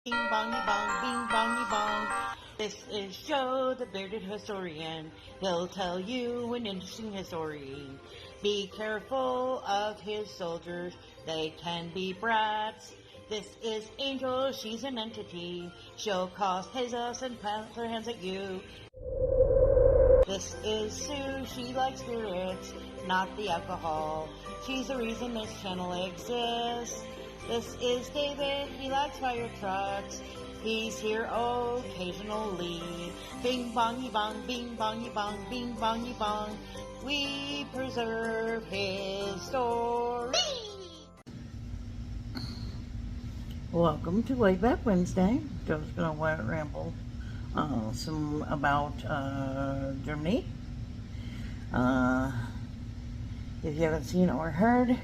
Bing bongy bong, bing bongy bong. This is Joe, the bearded historian. He'll tell you an interesting story. Be careful of his soldiers, they can be brats. This is Angel, she's an entity. She'll cause chaos and plant her hands at you. This is Sue, she likes spirits, not the alcohol. She's the reason this channel exists. This is David, he likes fire trucks. He's here occasionally. Bing bongy bong, bing bongy bong, bing bongy bong. We preserve his story. Welcome to Wayback Wednesday. Joe's gonna ramble some about Germany. If you haven't seen or heard,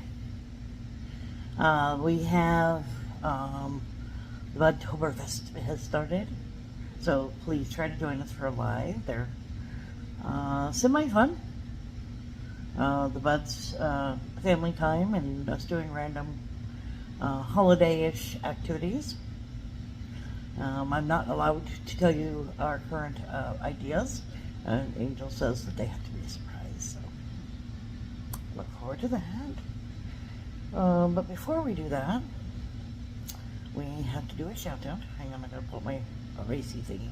we have the Oktoberfest has started, so please try to join us for a live. They're semi-fun. The Bud's family time and us doing random holiday-ish activities. I'm not allowed to tell you our current ideas. Angel says that they have to be a surprise, so look forward to that. But before we do that, we have to do a shout out. Hang on, I gotta pull my racy thingy.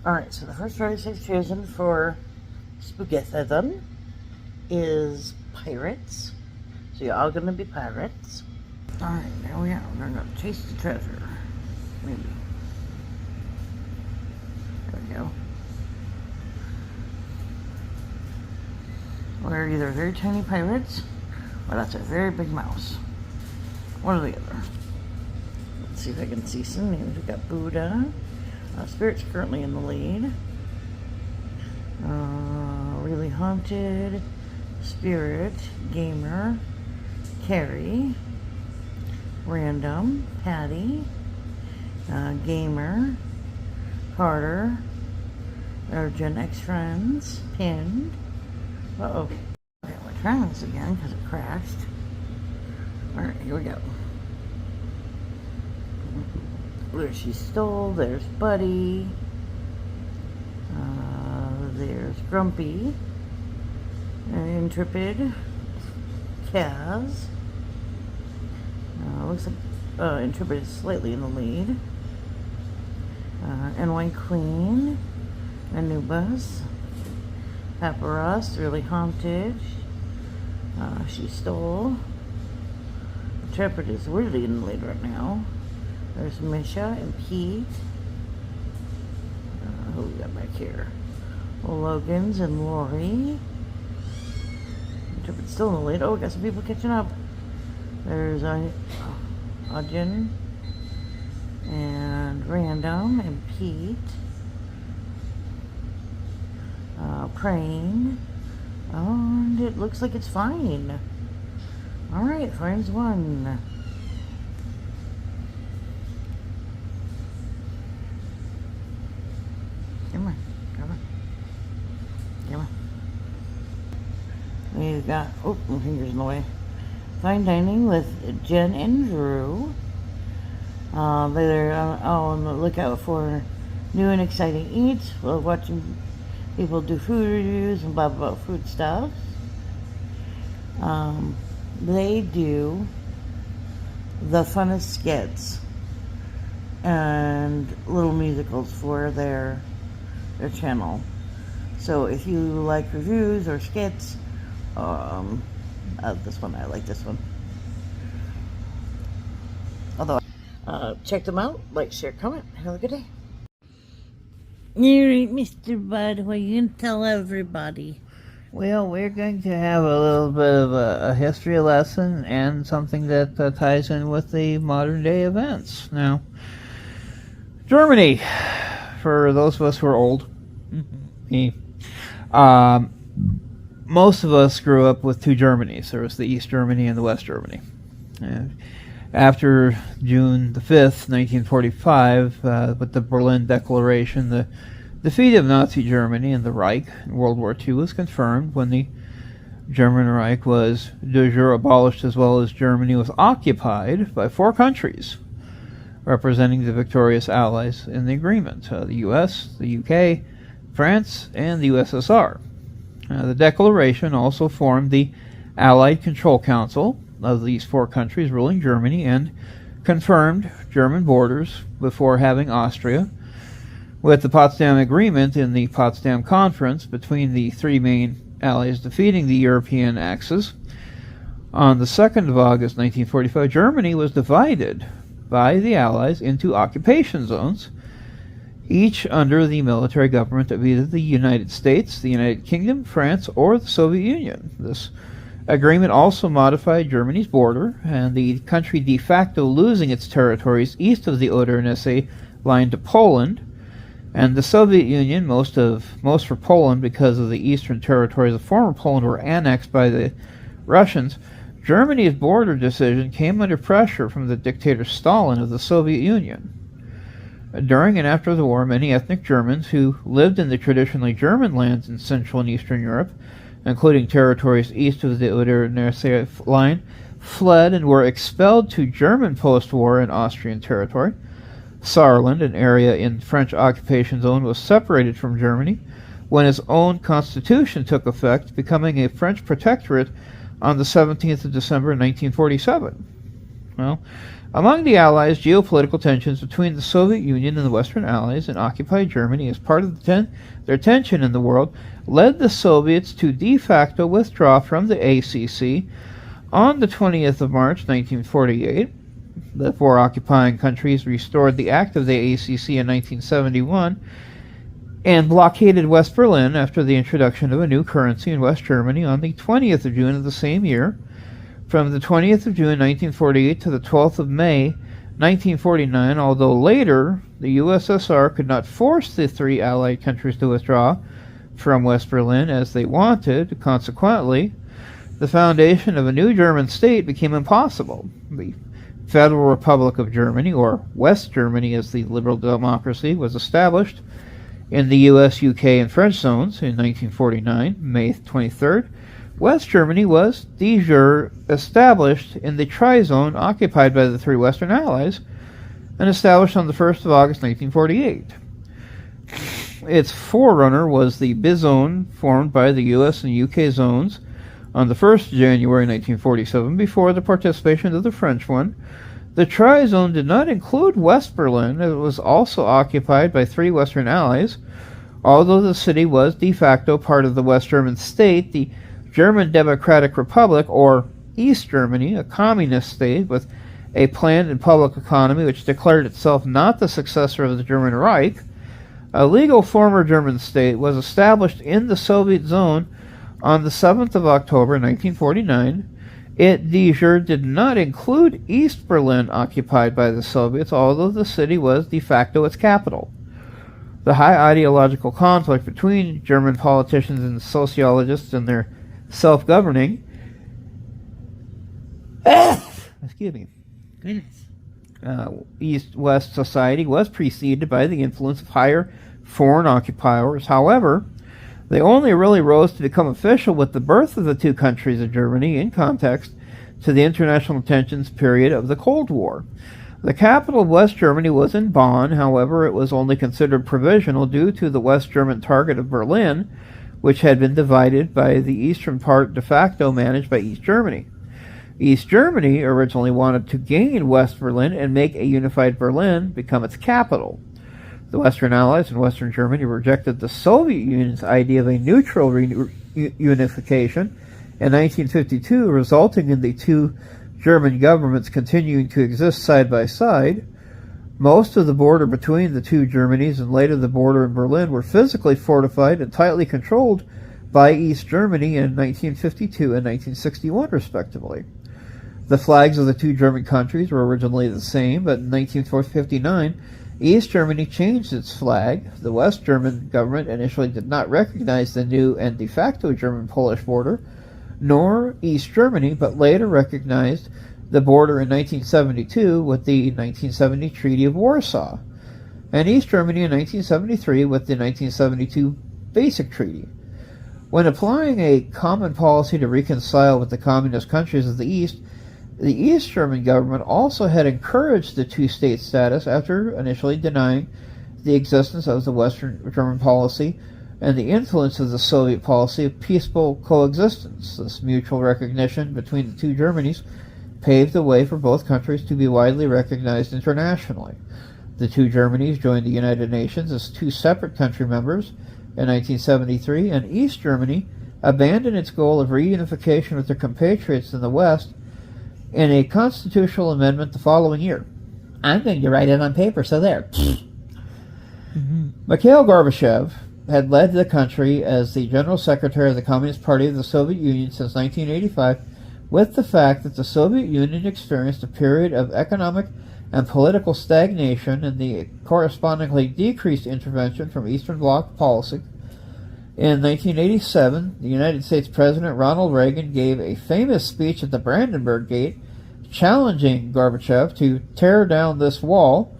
Alright, so the first race I've chosen for Spooky season is pirates. So you're all gonna be pirates. Alright, there we are. We're gonna chase the treasure. Maybe. There we go. We're either very tiny pirates, or that's a very big mouse. One or the other. Let's see if I can see some names. We've got Buddha. Spirit's currently in the lead. Really Haunted. Spirit. Gamer. Carrie. Random. Patty. Gamer. Carter. Our Gen X friends. Pinned. Uh-oh. Okay, we're trying this again because it crashed. Alright, here we go. There she stole. There's Buddy. There's Grumpy. Intrepid. Kaz. Looks like Intrepid is slightly in the lead. NY Queen. Anubis. Paparazzi, Really Haunted. She stole. Intrepid is really in the lead right now. There's Misha and Pete. Who we got back here? Logan's and Lori. Intrepid's still in the lead. Oh, we got some people catching up. There's Ajin and Random and Pete. Praying. And it looks like it's fine. Alright, friends won. Come on, come on. Come on. We've got, oh, my finger's in the way. Fine dining with Jen and Drew. They're on the lookout for new and exciting eats. We're watching people do food reviews and blah blah food stuff. They do the funnest skits and little musicals for their channel. So if you like reviews or skits, this one, I like this one. Although, check them out, like, share, comment. Have a good day. Alright, Mr. Bud, what you can tell everybody? Well, we're going to have a little bit of a history lesson and something that ties in with the modern day events. Now, Germany, for those of us who are old, me, most of us grew up with two Germanys. There was the East Germany and the West Germany. After June the 5th, 1945, with the Berlin Declaration, the defeat of Nazi Germany and the Reich in World War II was confirmed when the German Reich was de jure abolished, as well as Germany was occupied by four countries: representing the victorious allies in the agreement: the U.S., the U.K., France, and the USSR. The declaration also formed the Allied Control Council of these four countries ruling Germany and confirmed German borders before having Austria, with the Potsdam Agreement in the Potsdam Conference between the three main allies defeating the European Axis. On the 2nd of August 1945, Germany was divided by the Allies into occupation zones, each under the military government of either the United States, the United Kingdom, France, or the Soviet Union. This agreement also modified Germany's border, and the country de facto losing its territories east of the Oder-Neisse line to Poland, and the Soviet Union, most for Poland because of the eastern territories of former Poland were annexed by the Russians. Germany's border decision came under pressure from the dictator Stalin of the Soviet Union. During and after the war, many ethnic Germans who lived in the traditionally German lands in Central and Eastern Europe, including territories east of the Oder-Neisse line, fled and were expelled to German post-war and Austrian territory. Saarland, an area in French occupation zone, was separated from Germany when its own constitution took effect, becoming a French protectorate on the 17th of December 1947. Well, among the Allies, geopolitical tensions between the Soviet Union and the Western Allies and occupied Germany as part of their tension in the world led the Soviets to de facto withdraw from the ACC on the 20th of March 1948. The four occupying countries restored the act of the ACC in 1971 and blockaded West Berlin after the introduction of a new currency in West Germany on the 20th of June of the same year. From the 20th of June 1948 to the 12th of May 1949, although later the USSR could not force the three Allied countries to withdraw from West Berlin as they wanted, consequently, the foundation of a new German state became impossible. The Federal Republic of Germany, or West Germany as the liberal democracy, was established in the US, UK, and French zones in 1949, May 23rd. West Germany was de jure established in the Tri-Zone occupied by the three Western Allies and established on the 1st of August 1948. Its forerunner was the Bizone formed by the US and UK zones on the 1st of January 1947 before the participation of the French one. The Tri-Zone did not include West Berlin. It was also occupied by three Western Allies. Although the city was de facto part of the West German state, the German Democratic Republic, or East Germany, a communist state with a planned and public economy which declared itself not the successor of the German Reich, a legal former German state, was established in the Soviet zone on the 7th of October 1949. It de jure did not include East Berlin occupied by the Soviets, although the city was de facto its capital. The high ideological conflict between German politicians and sociologists and their self-governing East-West society was preceded by the influence of higher foreign occupiers. However, they only really rose to become official with the birth of the two countries of Germany in context to the international tensions period of the Cold War. The capital of West Germany was in Bonn. However, it was only considered provisional due to the West German target of Berlin, which had been divided by the eastern part de facto managed by East Germany. East Germany originally wanted to gain West Berlin and make a unified Berlin become its capital. The Western Allies and Western Germany rejected the Soviet Union's idea of a neutral unification in 1952, resulting in the two German governments continuing to exist side by side. Most of the border between the two Germanys and later the border in Berlin were physically fortified and tightly controlled by East Germany in 1952 and 1961, respectively. The flags of the two German countries were originally the same, but in 1959, East Germany changed its flag. The West German government initially did not recognize the new and de facto German-Polish border, nor East Germany, but later recognized the border in 1972 with the 1970 Treaty of Warsaw, and East Germany in 1973 with the 1972 Basic Treaty. When applying a common policy to reconcile with the communist countries of the East, The East German government also had encouraged the two-state status after initially denying the existence of the Western German policy and the influence of the Soviet policy of peaceful coexistence. This mutual recognition between the two Germanys paved the way for both countries to be widely recognized internationally. The two Germanys joined the United Nations as two separate country members in 1973, and East Germany abandoned its goal of reunification with their compatriots in the West in a constitutional amendment the following year. I'm going to write it on paper, so there. Mikhail Gorbachev had led the country as the General Secretary of the Communist Party of the Soviet Union since 1985, with the fact that the Soviet Union experienced a period of economic and political stagnation and the correspondingly decreased intervention from Eastern Bloc policy. In 1987, the United States President Ronald Reagan gave a famous speech at the Brandenburg Gate challenging Gorbachev to tear down this wall,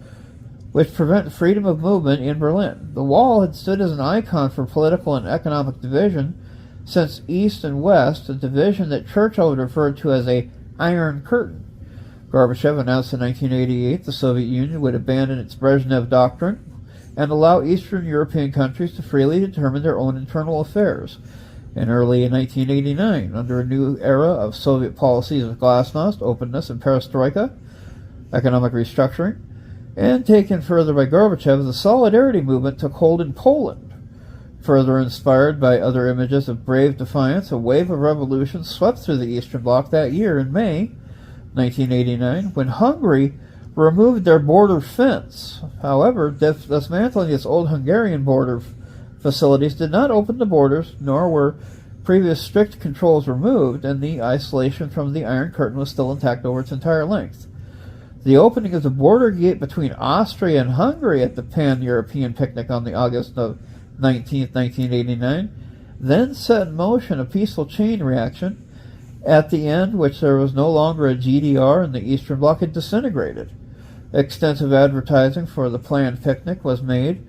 which prevented freedom of movement in Berlin. The wall had stood as an icon for political and economic division since East and West, a division that Churchill referred to as a Iron Curtain. Gorbachev announced in 1988 the Soviet Union would abandon its Brezhnev Doctrine and allow Eastern European countries to freely determine their own internal affairs. In early 1989, under a new era of Soviet policies of glasnost, openness, and perestroika, economic restructuring, and taken further by Gorbachev, the Solidarity movement took hold in Poland. Further inspired by other images of brave defiance, a wave of revolution swept through the Eastern Bloc that year in May 1989, when Hungary removed their border fence. However, dismantling its old Hungarian border facilities did not open the borders, nor were previous strict controls removed, and the isolation from the Iron Curtain was still intact over its entire length. The opening of the border gate between Austria and Hungary at the Pan-European picnic on the August of 19, 1989, then set in motion a peaceful chain reaction, at the end which there was no longer a GDR and the Eastern Bloc had disintegrated. Extensive advertising for the planned picnic was made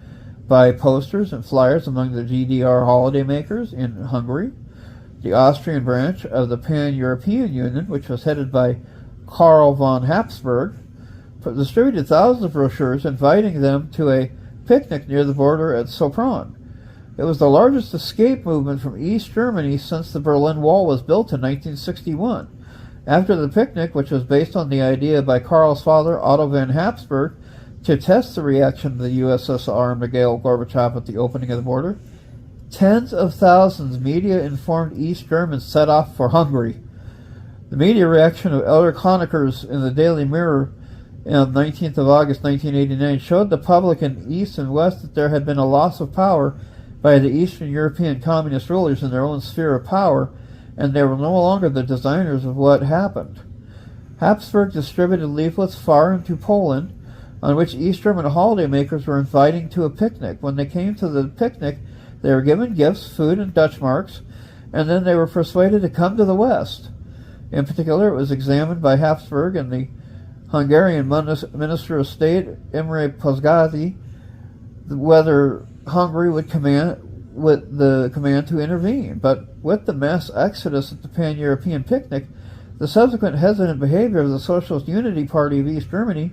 by posters and flyers among the GDR holidaymakers in Hungary. The Austrian branch of the Pan-European Union, which was headed by Karl von Habsburg, distributed thousands of brochures inviting them to a picnic near the border at Sopron. It was the largest escape movement from East Germany since the Berlin Wall was built in 1961. After the picnic, which was based on the idea by Karl's father, Otto von Habsburg, to test the reaction of the USSR and Mikhail Gorbachev at the opening of the border, tens of thousands of media-informed East Germans set off for Hungary. The media reaction of Ulrich Honeckers in the Daily Mirror on 19th of August 1989 showed the public in East and West that there had been a loss of power by the Eastern European communist rulers in their own sphere of power, and they were no longer the designers of what happened. Habsburg distributed leaflets far into Poland, on which East German holidaymakers were inviting to a picnic. When they came to the picnic, they were given gifts, food, and Dutch marks, and then they were persuaded to come to the West. In particular, it was examined by Habsburg and the Hungarian Minister of State, Imre Pozsgay, whether Hungary would with the command to intervene. But with the mass exodus at the Pan-European picnic, the subsequent hesitant behavior of the Socialist Unity Party of East Germany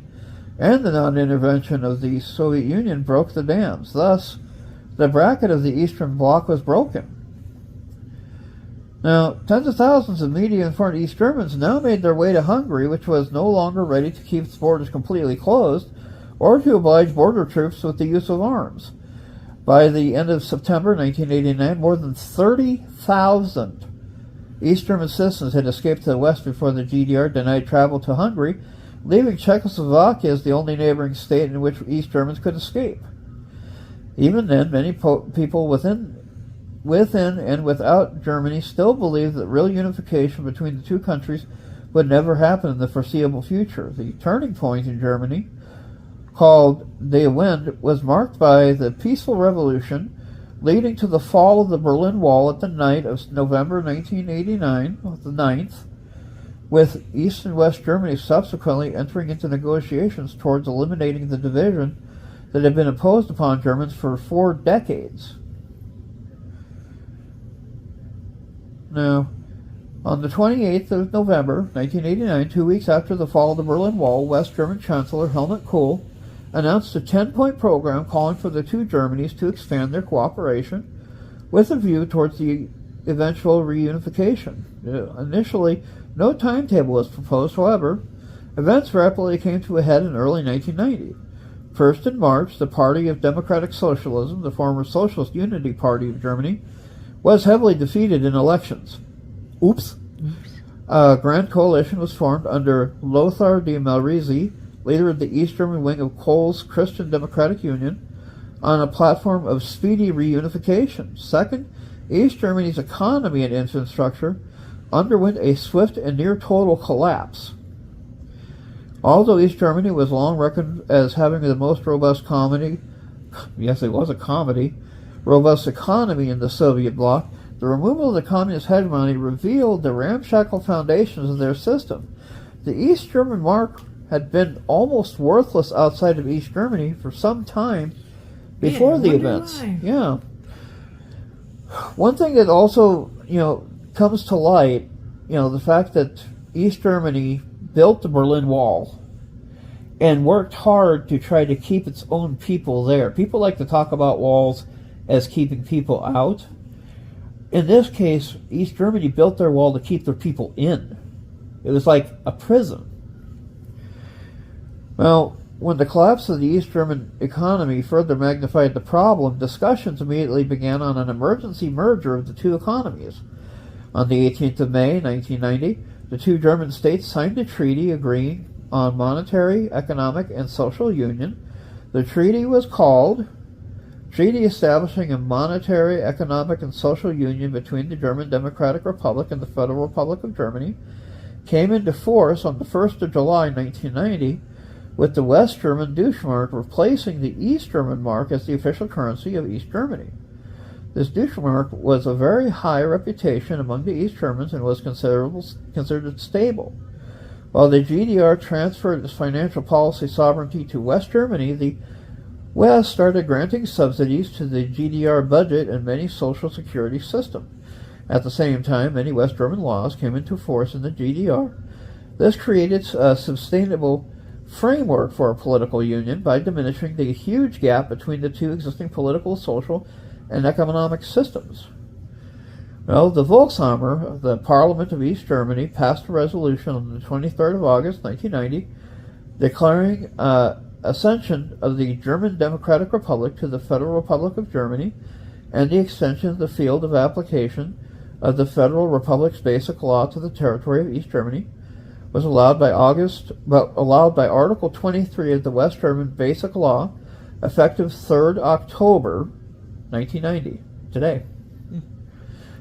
and the non-intervention of the Soviet Union broke the dams. Thus, the bracket of the Eastern Bloc was broken. Now, tens of thousands of media-informed East Germans now made their way to Hungary, which was no longer ready to keep its borders completely closed or to oblige border troops with the use of arms. By the end of September 1989, more than 30,000 East German citizens had escaped to the west before the GDR denied travel to Hungary, leaving Czechoslovakia as the only neighboring state in which East Germans could escape. Even then, many people within and without Germany still believed that real unification between the two countries would never happen in the foreseeable future. The turning point in Germany, called Die Wende, was marked by the peaceful revolution leading to the fall of the Berlin Wall at the night of November 1989, the 9th, with East and West Germany subsequently entering into negotiations towards eliminating the division that had been imposed upon Germans for 4 decades. Now, On the 28th of November, 1989, 2 weeks after the fall of the Berlin Wall, West German Chancellor Helmut Kohl announced a 10-point program calling for the two Germanys to expand their cooperation with a view towards the eventual reunification. Initially, no timetable was proposed, however. Events rapidly came to a head in early 1990. First in March, the Party of Democratic Socialism, the former Socialist Unity Party of Germany, was heavily defeated in elections. Oops. A grand coalition was formed under Lothar de Maizière, leader of the East German wing of Kohl's Christian Democratic Union, on a platform of speedy reunification. Second, East Germany's economy and infrastructure underwent a swift and near-total collapse. Although East Germany was long reckoned as having the most robust robust economy in the Soviet bloc, the removal of the communist hegemony revealed the ramshackle foundations of their system. The East German mark had been almost worthless outside of East Germany for some time before the events. Why. Yeah. One thing that also, comes to light, the fact that East Germany built the Berlin Wall and worked hard to try to keep its own people there. People like to talk about walls as keeping people out. In this case, East Germany built their wall to keep their people in. It was like a prison. Well, when the collapse of the East German economy further magnified the problem, discussions immediately began on an emergency merger of the two economies. On the 18th of May, 1990, the two German states signed a treaty agreeing on monetary, economic, and social union. The treaty was called Treaty Establishing a Monetary, Economic, and Social Union between the German Democratic Republic and the Federal Republic of Germany, came into force on the 1st of July, 1990, with the West German Deutschmark replacing the East German mark as the official currency of East Germany. This Deutschmark was a very high reputation among the East Germans and was considered stable. While the GDR transferred its financial policy sovereignty to West Germany, the West started granting subsidies to the GDR budget and many social security systems. At the same time, many West German laws came into force in the GDR. This created a sustainable framework for a political union by diminishing the huge gap between the two existing political, social, and economic systems. Well, the Volkshammer, the Parliament of East Germany, passed a resolution on the 23rd of August, 1990, declaring accession of the German Democratic Republic to the Federal Republic of Germany and the extension of the field of application of the Federal Republic's basic law to the territory of East Germany was allowed by Article 23 of the West German Basic Law, effective 3rd October 1990, today.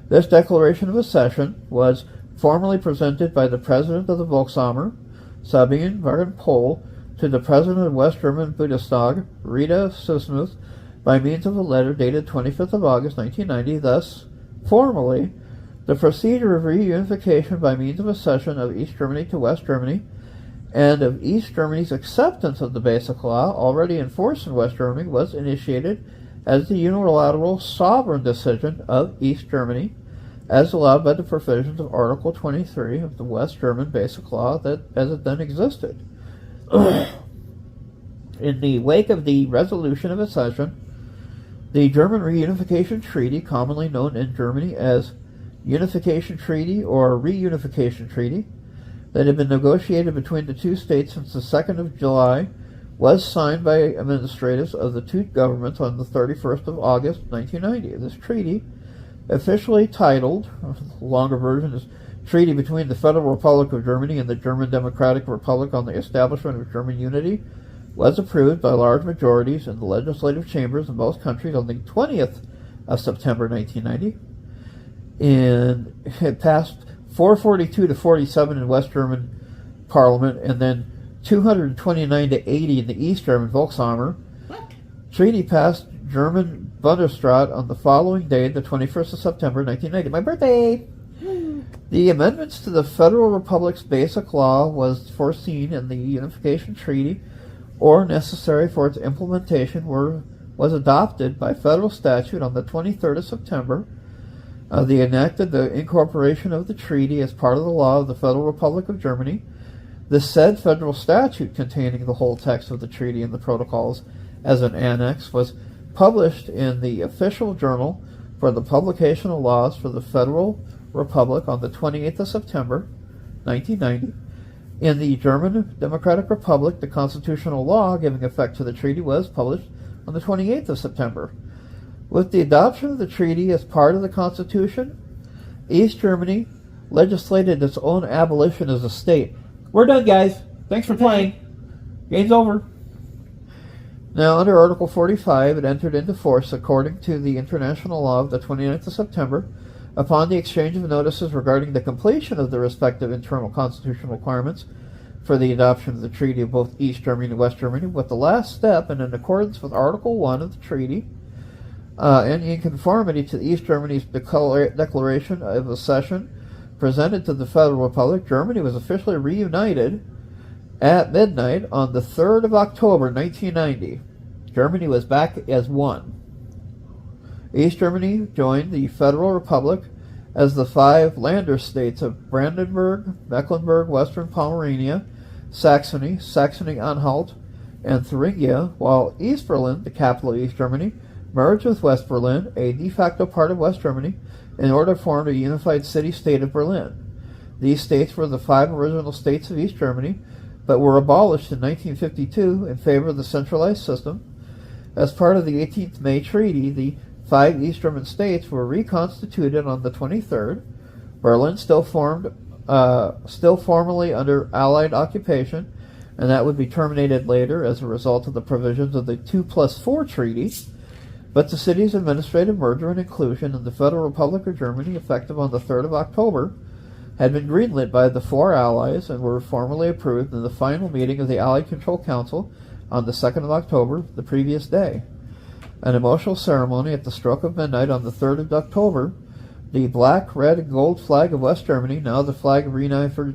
This declaration of accession was formally presented by the President of the Volkshammer, Sabine Wagen-Pohl, to the President of West German Bundestag, Rita Süssmuth, by means of a letter dated 25th of August 1990. Thus, formally, the procedure of reunification by means of accession of East Germany to West Germany and of East Germany's acceptance of the Basic Law already in force in West Germany was initiated as the unilateral sovereign decision of East Germany, as allowed by the provisions of Article 23 of the West German Basic Law as it then existed. In the wake of the resolution of accession, the German Reunification Treaty, commonly known in Germany as Unification Treaty or Reunification Treaty, that had been negotiated between the two states since the 2nd of July, was signed by administrators of the two governments on the 31st of August, 1990. This treaty, officially titled, the longer version is Treaty between the Federal Republic of Germany and the German Democratic Republic on the Establishment of German Unity, was approved by large majorities in the legislative chambers in both countries on the 20th of September 1990. And it passed 442 to 47 in West German Parliament, and then 229 to 80 in the East German Volkshammer. What? Treaty passed German Bundesrat on the following day, the 21st of September 1990. My birthday! The amendments to the Federal Republic's Basic Law was foreseen in the Unification Treaty or necessary for its implementation was adopted by federal statute on the 23rd of September They enacted the incorporation of the treaty as part of the law of the Federal Republic of Germany. The said federal statute containing the whole text of the treaty and the protocols as an annex was published in the official journal for the publication of laws for the Federal Republic on the 28th of September, 1990. In the German Democratic Republic, the constitutional law giving effect to the treaty was published on the 28th of September. With the adoption of the treaty as part of the Constitution, East Germany legislated its own abolition as a state. We're done, guys. Thanks for playing. Game's over. Now, under Article 45, it entered into force according to the international law of the 29th of September, upon the exchange of notices regarding the completion of the respective internal constitutional requirements for the adoption of the treaty of both East Germany and West Germany, with the last step, and in accordance with Article 1 of the treaty, and in conformity to East Germany's declaration of accession presented to the Federal Republic, Germany was officially reunited at midnight on the 3rd of October, 1990. Germany was back as one. East Germany joined the Federal Republic as the 5 Länder states of Brandenburg, Mecklenburg, Western Pomerania, Saxony, Saxony-Anhalt, and Thuringia, while East Berlin, the capital of East Germany, merged with West Berlin, a de facto part of West Germany, in order to form a unified city-state of Berlin. These states were the 5 original states of East Germany, but were abolished in 1952 in favor of the centralized system. As part of the 18th May Treaty, the 5 East German states were reconstituted on the 23rd. Berlin still formally under Allied occupation, and that would be terminated later as a result of the provisions of the 2+4 Treaty. But the city's administrative merger and inclusion in the Federal Republic of Germany, effective on the 3rd of October, had been greenlit by the 4 allies and were formally approved in the final meeting of the Allied Control Council on the 2nd of October, the previous day. An emotional ceremony at the stroke of midnight on the 3rd of October, the black, red, and gold flag of West Germany, now the flag of reunited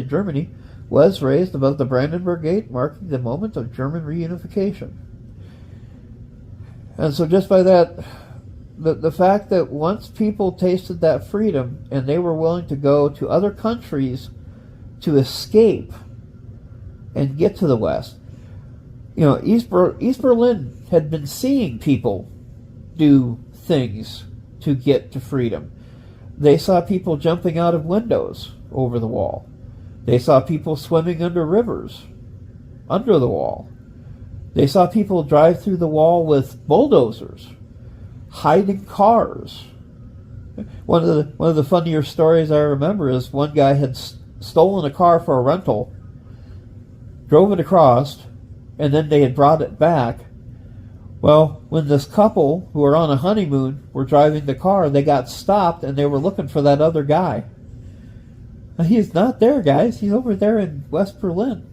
Germany, was raised above the Brandenburg Gate, marking the moment of German reunification. And so just by that, the fact that once people tasted that freedom and they were willing to go to other countries to escape and get to the West, you know, East Berlin had been seeing people do things to get to freedom. They saw people jumping out of windows over the wall. They saw people swimming under rivers under the wall. They saw people drive through the wall with bulldozers, hiding cars. One of the funnier stories I remember is one guy had stolen a car for a rental, drove it across, and then they had brought it back. Well, when this couple who were on a honeymoon were driving the car, they got stopped and they were looking for that other guy. He's not there, guys. He's over there in West Berlin.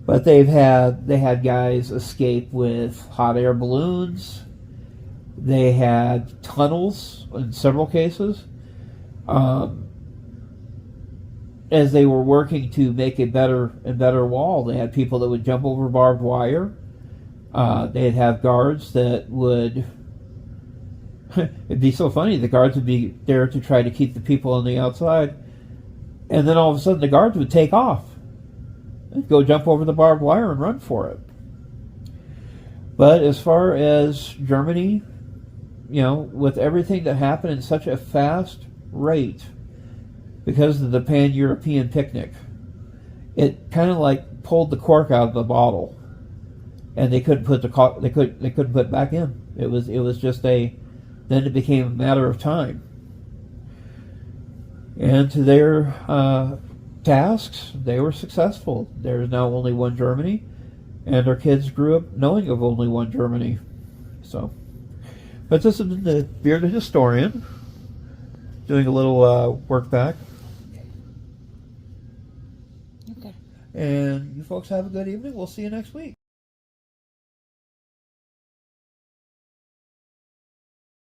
But they had guys escape with hot air balloons. They had tunnels in several cases. As they were working to make a better and better wall, they had people that would jump over barbed wire. They'd have guards that would... It'd be so funny. The guards would be there to try to keep the people on the outside. And then all of a sudden the guards would take off. They'd go jump over the barbed wire and run for it. But as far as Germany, you know, with everything that happened in such a fast rate because of the pan-European picnic, it kind of like pulled the cork out of the bottle, and they couldn't put they couldn't put it back in. It was just then it became a matter of time. And to their tasks, they were successful. There's now only one Germany, and our kids grew up knowing of only one Germany. So, but this has been the Bearded Historian doing a little work back. Okay. And you folks have a good evening. We'll see you next week.